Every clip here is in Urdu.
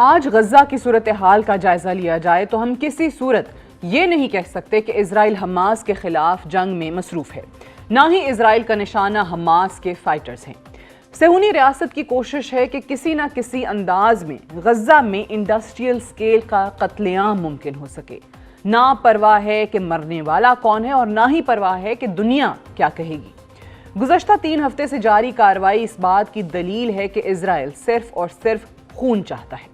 آج غزہ کی صورتحال کا جائزہ لیا جائے تو ہم کسی صورت یہ نہیں کہہ سکتے کہ اسرائیل حماس کے خلاف جنگ میں مصروف ہے، نہ ہی اسرائیل کا نشانہ حماس کے فائٹرز ہیں۔ صہیونی ریاست کی کوشش ہے کہ کسی نہ کسی انداز میں غزہ میں انڈسٹریل سکیل کا قتل عام ممکن ہو سکے۔ نہ پرواہ ہے کہ مرنے والا کون ہے اور نہ ہی پرواہ ہے کہ دنیا کیا کہے گی۔ گزشتہ 3 ہفتے سے جاری کارروائی اس بات کی دلیل ہے کہ اسرائیل صرف اور صرف خون چاہتا ہے۔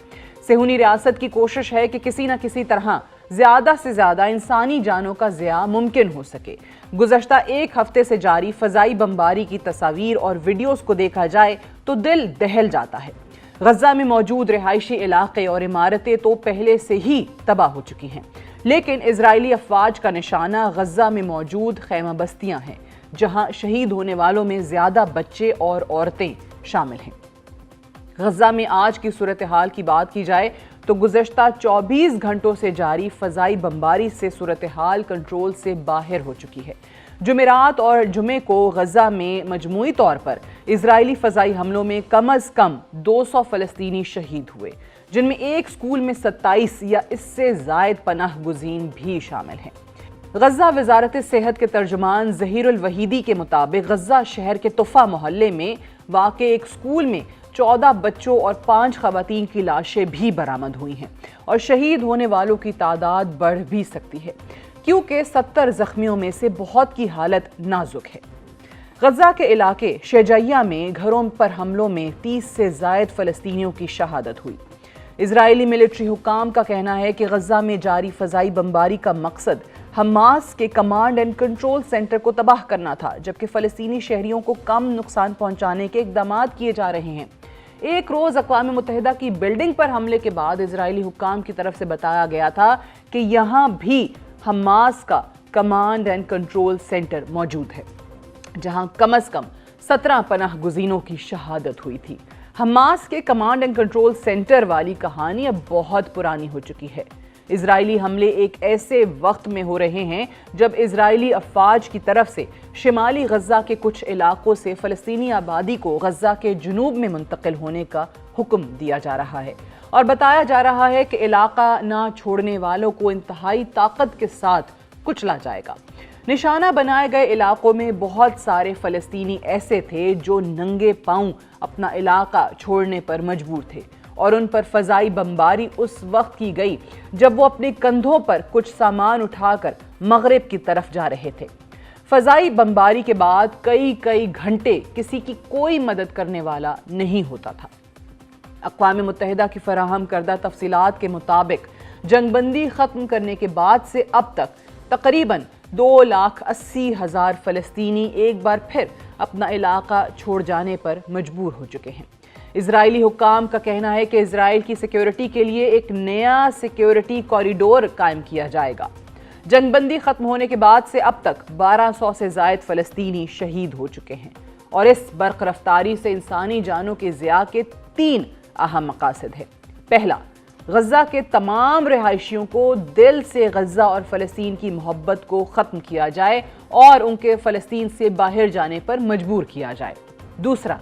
صہیونی ریاست کی کوشش ہے کہ کسی نہ کسی طرح زیادہ سے زیادہ انسانی جانوں کا ضیاع ممکن ہو سکے۔ گزشتہ 1 ہفتے سے جاری فضائی بمباری کی تصاویر اور ویڈیوز کو دیکھا جائے تو دل دہل جاتا ہے۔ غزہ میں موجود رہائشی علاقے اور عمارتیں تو پہلے سے ہی تباہ ہو چکی ہیں، لیکن اسرائیلی افواج کا نشانہ غزہ میں موجود خیمہ بستیاں ہیں، جہاں شہید ہونے والوں میں زیادہ بچے اور عورتیں شامل ہیں۔ غزہ میں آج کی صورتحال کی بات کی جائے تو گزشتہ 24 گھنٹوں سے جاری فضائی بمباری سے صورتحال کنٹرول سے باہر ہو چکی ہے۔ جمعرات اور جمعے کو غزہ میں مجموعی طور پر اسرائیلی فضائی حملوں میں کم از کم 200 فلسطینی شہید ہوئے، جن میں ایک سکول میں 27 یا اس سے زائد پناہ گزین بھی شامل ہیں۔ غزہ وزارت صحت کے ترجمان ظہیر الوحیدی کے مطابق غزہ شہر کے طفا محلے میں واقع ایک سکول میں 14 بچوں اور 5 خواتین کی لاشیں بھی برآمد ہوئی ہیں اور شہید ہونے والوں کی تعداد بڑھ بھی سکتی ہے، کیونکہ 70 زخمیوں میں سے بہت کی حالت نازک ہے۔ غزہ کے علاقے شجاعیہ میں گھروں پر حملوں میں 30 سے زائد فلسطینیوں کی شہادت ہوئی۔ اسرائیلی ملٹری حکام کا کہنا ہے کہ غزہ میں جاری فضائی بمباری کا مقصد حماس کے کمانڈ اینڈ کنٹرول سینٹر کو تباہ کرنا تھا، جبکہ فلسطینی شہریوں کو کم نقصان پہنچانے کے اقدامات کیے جا رہے ہیں۔ ایک روز اقوام متحدہ کی بلڈنگ پر حملے کے بعد اسرائیلی حکام کی طرف سے بتایا گیا تھا کہ یہاں بھی حماس کا کمانڈ اینڈ کنٹرول سینٹر موجود ہے، جہاں کم از کم 17 پناہ گزینوں کی شہادت ہوئی تھی۔ حماس کے کمانڈ اینڈ کنٹرول سینٹر والی کہانی اب بہت پرانی ہو چکی ہے۔ اسرائیلی حملے ایک ایسے وقت میں ہو رہے ہیں جب اسرائیلی افواج کی طرف سے شمالی غزہ کے کچھ علاقوں سے فلسطینی آبادی کو غزہ کے جنوب میں منتقل ہونے کا حکم دیا جا رہا ہے اور بتایا جا رہا ہے کہ علاقہ نہ چھوڑنے والوں کو انتہائی طاقت کے ساتھ کچلا جائے گا۔ نشانہ بنائے گئے علاقوں میں بہت سارے فلسطینی ایسے تھے جو ننگے پاؤں اپنا علاقہ چھوڑنے پر مجبور تھے اور ان پر فضائی بمباری اس وقت کی گئی جب وہ اپنے کندھوں پر کچھ سامان اٹھا کر مغرب کی طرف جا رہے تھے۔ فضائی بمباری کے بعد کئی گھنٹے کسی کی کوئی مدد کرنے والا نہیں ہوتا تھا۔ اقوام متحدہ کی فراہم کردہ تفصیلات کے مطابق جنگ بندی ختم کرنے کے بعد سے اب تک تقریباً 2,80,000 فلسطینی ایک بار پھر اپنا علاقہ چھوڑ جانے پر مجبور ہو چکے ہیں۔ اسرائیلی حکام کا کہنا ہے کہ اسرائیل کی سیکیورٹی کے لیے ایک نیا سیکیورٹی کوریڈور قائم کیا جائے گا۔ جنگ بندی ختم ہونے کے بعد سے اب تک 1200 سے زائد فلسطینی شہید ہو چکے ہیں اور اس برق رفتاری سے انسانی جانوں کے ضیاع کے 3 اہم مقاصد ہیں۔ پہلا، غزہ کے تمام رہائشیوں کو دل سے غزہ اور فلسطین کی محبت کو ختم کیا جائے اور ان کے فلسطین سے باہر جانے پر مجبور کیا جائے۔ دوسرا،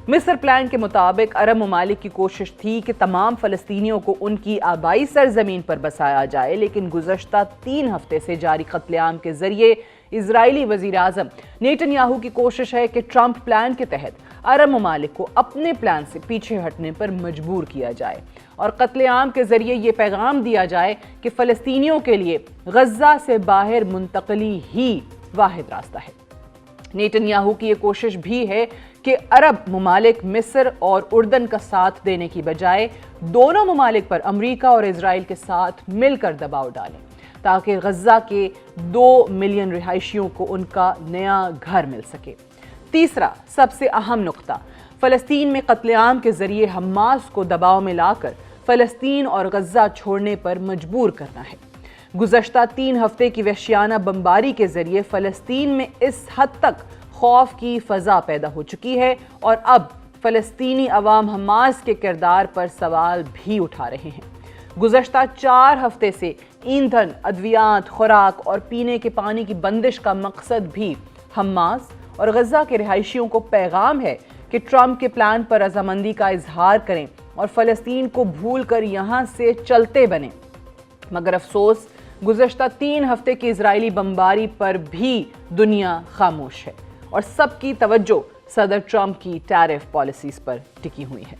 مصر پلان کے مطابق عرب ممالک کی کوشش تھی کہ تمام فلسطینیوں کو ان کی آبائی سرزمین پر بسایا جائے، لیکن گزشتہ 3 ہفتے سے جاری قتل عام کے ذریعے اسرائیلی وزیر اعظم نیتن یاہو کی کوشش ہے کہ ٹرمپ پلان کے تحت عرب ممالک کو اپنے پلان سے پیچھے ہٹنے پر مجبور کیا جائے اور قتل عام کے ذریعے یہ پیغام دیا جائے کہ فلسطینیوں کے لیے غزہ سے باہر منتقلی ہی واحد راستہ ہے۔ نیتن یاہو کی یہ کوشش بھی ہے کہ عرب ممالک مصر اور اردن کا ساتھ دینے کی بجائے دونوں ممالک پر امریکہ اور اسرائیل کے ساتھ مل کر دباؤ ڈالیں تاکہ غزہ کے 2 ملین رہائشیوں کو ان کا نیا گھر مل سکے۔ تیسرا، سب سے اہم نقطہ، فلسطین میں قتل عام کے ذریعے حماس کو دباؤ میں لا کر فلسطین اور غزہ چھوڑنے پر مجبور کرنا ہے۔ گزشتہ 3 ہفتے کی وحشیانہ بمباری کے ذریعے فلسطین میں اس حد تک خوف کی فضا پیدا ہو چکی ہے اور اب فلسطینی عوام حماس کے کردار پر سوال بھی اٹھا رہے ہیں۔ گزشتہ 4 ہفتے سے ایندھن، ادویات، خوراک اور پینے کے پانی کی بندش کا مقصد بھی حماس اور غزہ کے رہائشیوں کو پیغام ہے کہ ٹرمپ کے پلان پر رضامندی کا اظہار کریں اور فلسطین کو بھول کر یہاں سے چلتے بنے، مگر افسوس گزشتہ 3 ہفتے کی اسرائیلی بمباری پر بھی دنیا خاموش ہے اور سب کی توجہ صدر ٹرمپ کی ٹیرف پالیسیز پر ٹکی ہوئی ہے۔